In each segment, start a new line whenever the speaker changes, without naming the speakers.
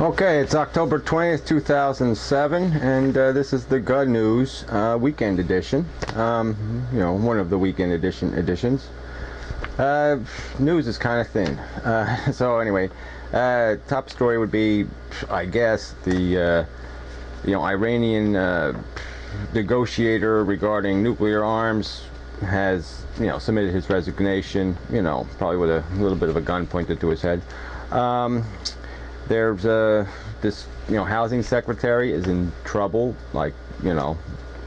Okay, it's October 20th, 2007, and this is the GANOOZE weekend edition. You know, one of the weekend editions. News is kind of thin. So anyway, top story would be, I guess, the Iranian negotiator regarding nuclear arms has, submitted his resignation, probably with a little bit of a gun pointed to his head. There's this, housing secretary is in trouble, like,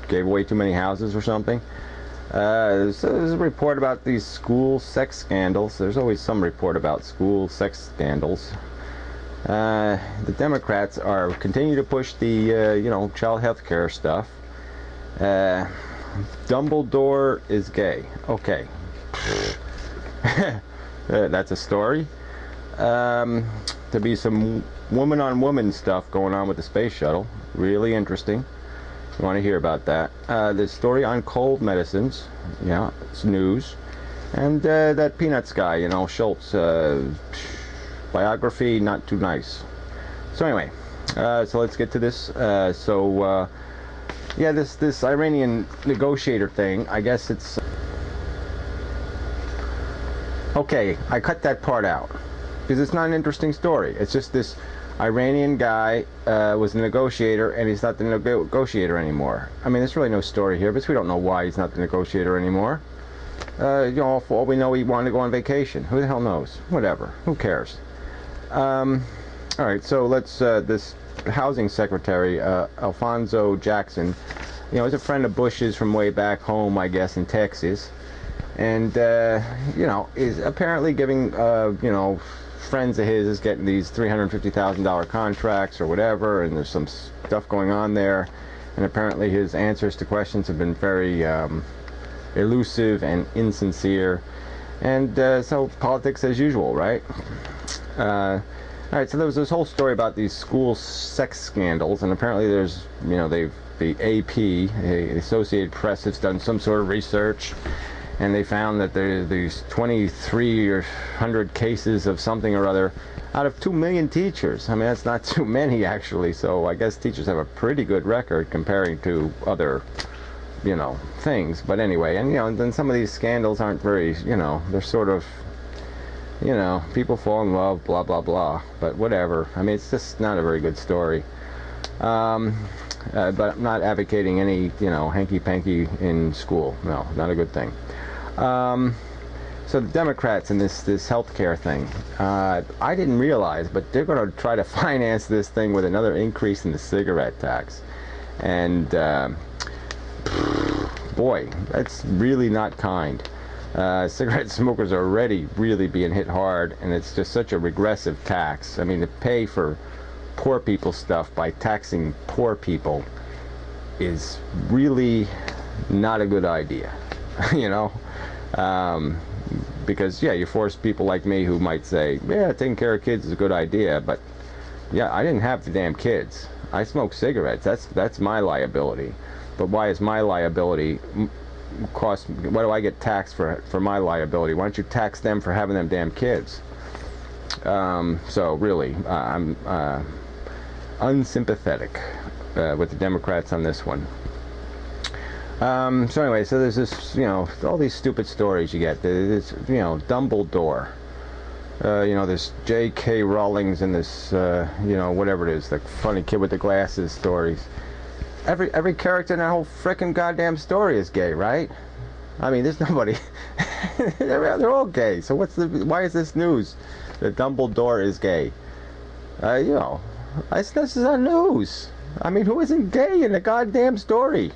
gave away too many houses or something. So there's a report about these school sex scandals. There's always some report about school sex scandals. The Democrats are continue to push the, child health care stuff. Dumbledore is gay. Okay. That's a story. To be some woman-on-woman stuff going on with the space shuttle. Really interesting. You want to hear about that. The story on cold medicines. Yeah, it's news. And that Peanuts guy, Schultz. Biography, not too nice. So anyway, so let's get to this. Yeah, this Iranian negotiator thing, I guess it's... Okay, I cut that part out, because it's not an interesting story. It's just this Iranian guy was a negotiator, and he's not the negotiator anymore. I mean, there's really no story here, but we don't know why he's not the negotiator anymore. For all we know, he wanted to go on vacation. Who the hell knows? Whatever. Who cares? Alright, so let's, this housing secretary, Alfonso Jackson, is a friend of Bush's from way back home, I guess, in Texas. And, is apparently giving, friends of his is getting these $350,000 contracts or whatever, and there's some stuff going on there. And apparently his answers to questions have been very elusive and insincere. And so politics as usual, right? Alright, so there was this whole story about these school sex scandals, and apparently there's, the AP, the Associated Press, has done some sort of research, and they found that there's these 2,300 cases of something or other out of 2 million teachers. I mean, that's not too many, actually, so I guess teachers have a pretty good record comparing to other, things. But anyway, and, then some of these scandals aren't very, they're sort of, people fall in love, blah, blah, blah, but whatever. I mean, it's just not a very good story. But I'm not advocating any, hanky-panky in school. No, not a good thing. So the Democrats in this healthcare thing, I didn't realize, but they're going to try to finance this thing with another increase in the cigarette tax. And, boy, that's really not kind. Cigarette smokers are already really being hit hard, and it's just such a regressive tax. I mean, to pay for poor people stuff by taxing poor people is really not a good idea, because yeah, you force people like me who might say, yeah, taking care of kids is a good idea, but yeah, I didn't have the damn kids. I smoke cigarettes. That's my liability. But why is my liability why do I get taxed for my liability? Why don't you tax them for having them damn kids? So really, I'm unsympathetic with the Democrats on this one. So anyway, so there's this, all these stupid stories you get. This, Dumbledore. This J.K. Rowling's and this, whatever it is, the funny kid with the glasses stories. Every character in that whole frickin' goddamn story is gay, right? I mean, there's nobody. They're all gay. So why is this news that Dumbledore is gay? This is not news. I mean, who isn't gay in the goddamn story?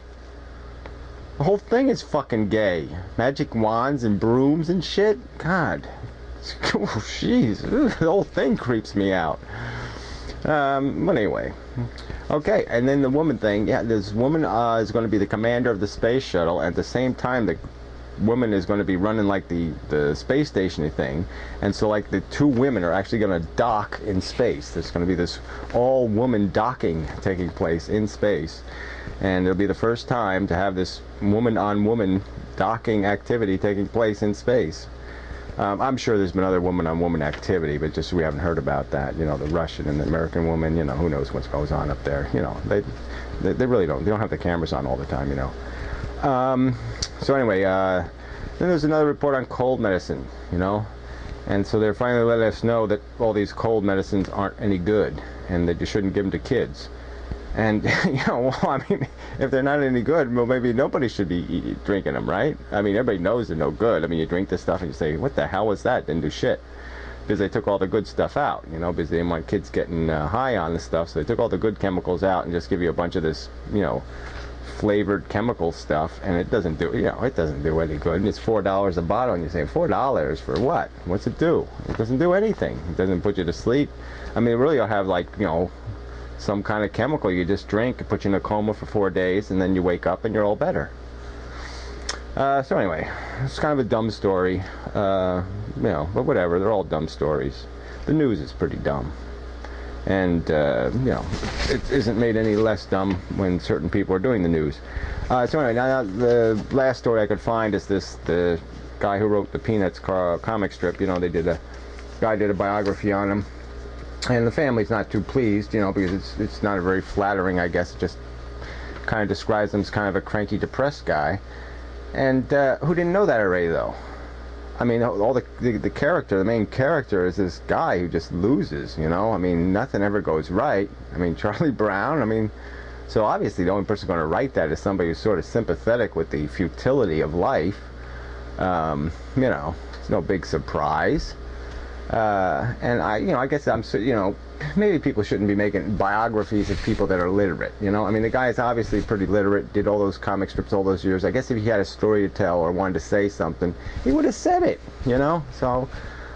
The whole thing is fucking gay. Magic wands and brooms and shit. God. Oh, jeez. The whole thing creeps me out. But anyway. Okay, and then the woman thing. Yeah, this woman is going to be the commander of the space shuttle. At the same time, the woman is going to be running like the space station thing. And so like the two women are actually going to dock in space. There's going to be this all-woman docking taking place in space. And it'll be the first time to have this woman-on-woman docking activity taking place in space. I'm sure there's been other woman-on-woman activity, but just we haven't heard about that. You know, the Russian and the American woman. You know, who knows what goes on up there. You know, they really don't. They don't have the cameras on all the time. You know. So anyway, then there's another report on cold medicine. You know, and so they're finally letting us know that all these cold medicines aren't any good, and that you shouldn't give them to kids. And, you know, well, I mean, if they're not any good, well, maybe nobody should be drinking them, right? I mean, everybody knows they're no good. I mean, you drink this stuff and you say, what the hell was that? Didn't do shit. Because they took all the good stuff out, you know, because they didn't want kids getting high on this stuff. So they took all the good chemicals out and just give you a bunch of this, you know, flavored chemical stuff. And it doesn't do, you know, it doesn't do any good. And it's $4 a bottle. And you say, $4 for what? What's it do? It doesn't do anything. It doesn't put you to sleep. I mean, really, you'll have, like, you know, some kind of chemical you just drink, it puts you in a coma for 4 days, and then you wake up and you're all better. So anyway, it's kind of a dumb story, you know, but whatever, they're all dumb stories. The news is pretty dumb. And, you know, it isn't made any less dumb when certain people are doing the news. So anyway, now the last story I could find is the guy who wrote the Peanuts comic strip. You know, the guy did a biography on him. And the family's not too pleased, you know, because it's not a very flattering, I guess. It just kind of describes him as kind of a cranky, depressed guy. And who didn't know that already, though? I mean, all the character, the main character is this guy who just loses, you know? I mean, nothing ever goes right. I mean, Charlie Brown, I mean, so obviously the only person going to write that is somebody who's sort of sympathetic with the futility of life. You know, it's no big surprise. And I guess you know, maybe people shouldn't be making biographies of people that are literate, you know? I mean, the guy is obviously pretty literate, did all those comic strips all those years. I guess if he had a story to tell or wanted to say something, he would have said it, you know? So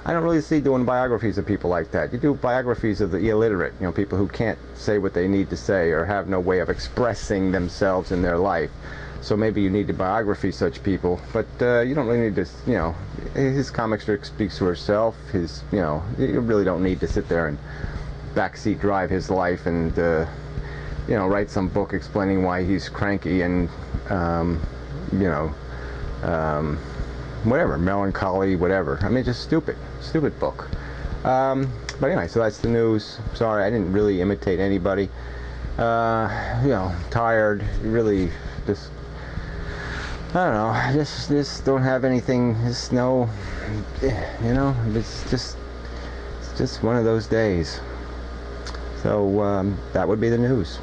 I don't really see doing biographies of people like that. You do biographies of the illiterate, you know, people who can't say what they need to say or have no way of expressing themselves in their life. So maybe you need to biography such people, but you don't really need to, you know, his comic strip speaks for herself. His, you know, you really don't need to sit there and backseat drive his life and, you know, write some book explaining why he's cranky and, you know, whatever, melancholy, whatever. I mean, just stupid book. But anyway, so that's the news. Sorry, I didn't really imitate anybody. You know, tired, really, just, I don't know, just don't have anything, just no, you know, it's just one of those days. So that would be the news.